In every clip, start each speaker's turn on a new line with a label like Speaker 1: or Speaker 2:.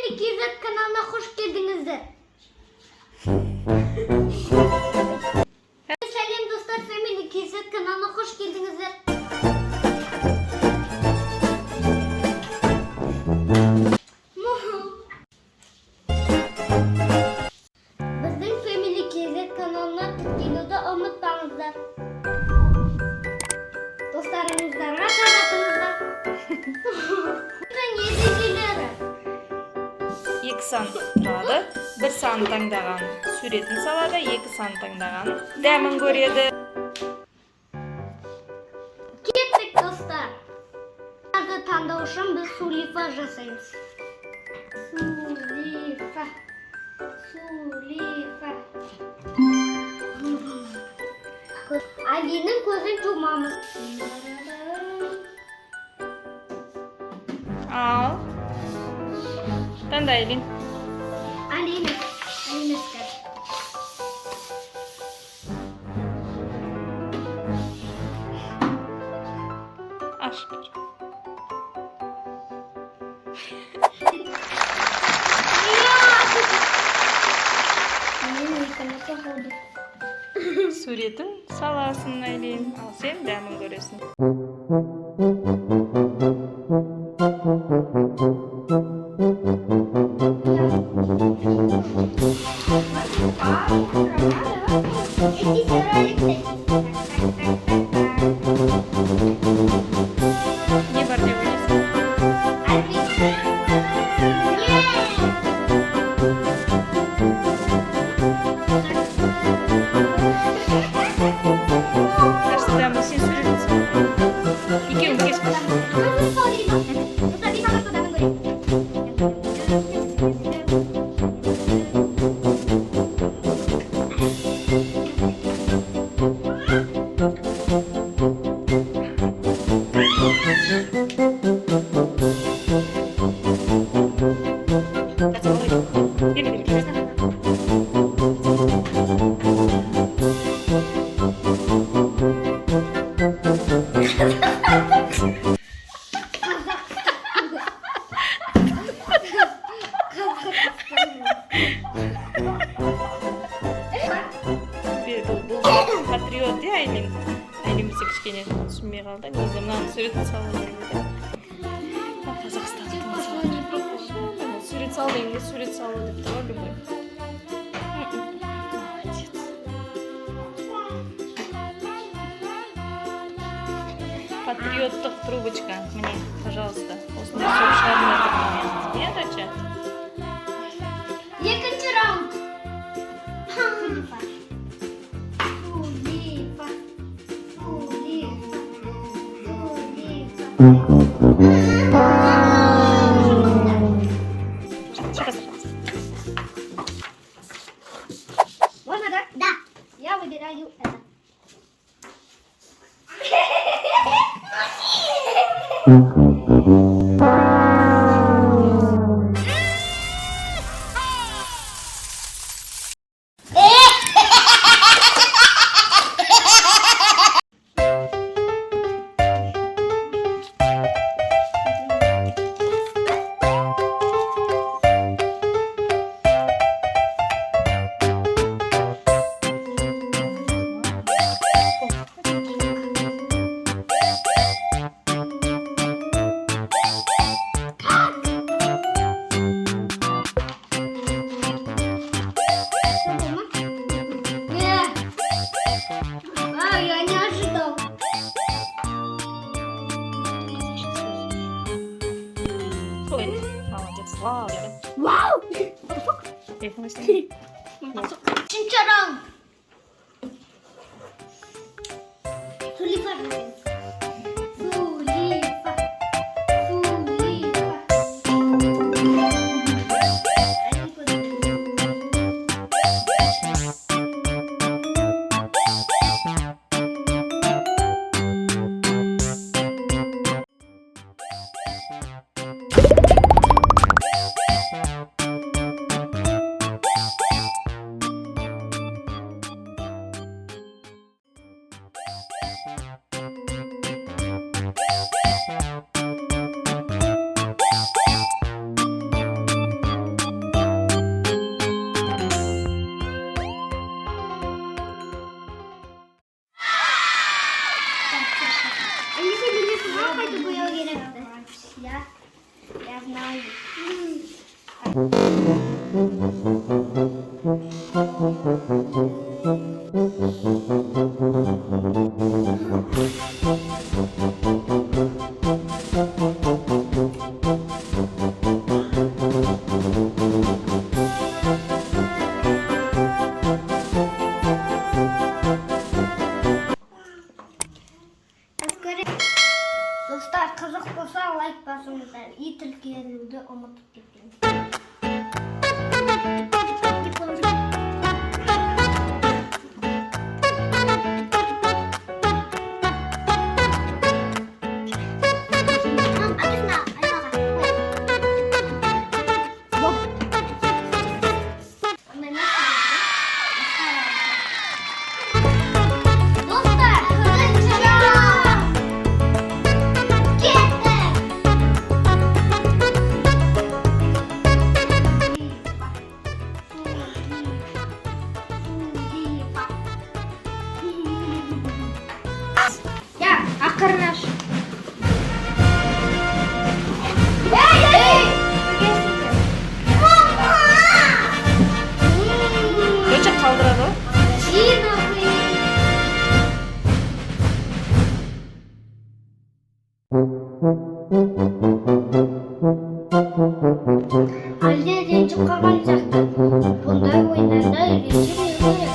Speaker 1: Family kanalına hoş geldiniz. Сәлем достар, Family каналına hoş geldiniz. Біздің Family kanalına tіркелуді ұмытпаңыздар. Достарыңыздарға таратыңыздар.
Speaker 2: Екі сан тұрады. Бір сан таңдаған суретін салады, екі сан таңдаған дәмін көреді.
Speaker 1: Кеттік достар. Арды таңдау үшін біз сулифа жасаймыз. Сулифа. Айлиннің көзін жұмамыз.
Speaker 2: Ал. Таңда Айлин.
Speaker 1: Айлин істер.
Speaker 2: Ашқыр. Суретін саласын Айлин, ал сен дәмін көресің. Не бар деп ойлайсың? Кажется, дәмі сен суретсің. Екеуін кеспесің. Патриот, Айлин. Айлин бізде кішкене түсінбей қалды. Өзі мынаның суретін салу дегенде. Қазақстандың салу. Сурет сал дегенде сурет салу деп тұр ғой любой. Молодец. Патриоттық трубочка. Мне, пожалуйста. Осындай соқ шығармай. Нет, ача?
Speaker 1: Екінші раунд. Можно, да? Да. Я выбираю это. Я не ожидал.
Speaker 2: Молодец, вау.
Speaker 1: Вау! Үшінші раунд. Сулифа. Я знаю. Достар, қызық болса лайк басыңыздар. И тіркелуді ұмытып кетпеңіздер. Ақырнаш.
Speaker 2: Өте қалдырады.
Speaker 1: Айлин ренжіп қалған сияқты. Бұндай ойындарда ренжіп керек.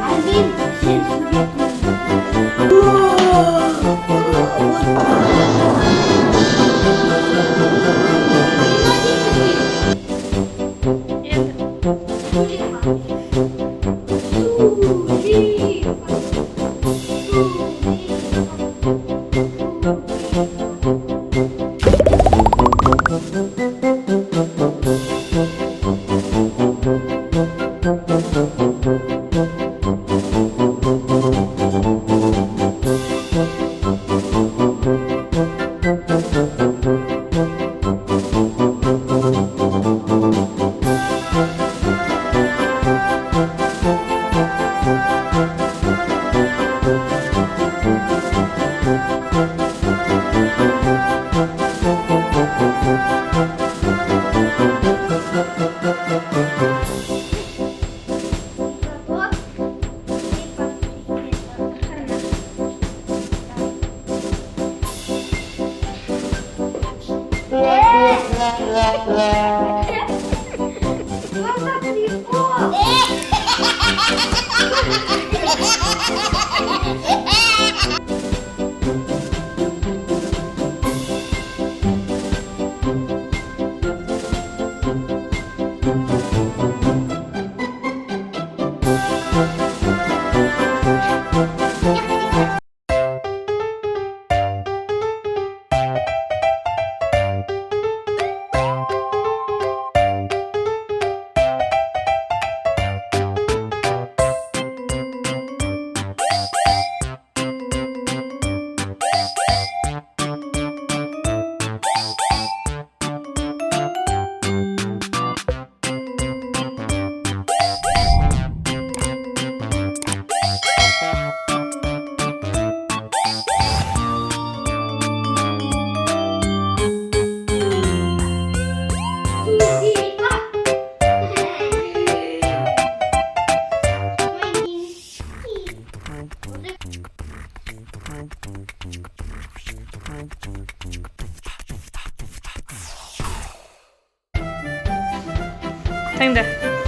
Speaker 1: Айлин, сен
Speaker 2: Тыңда.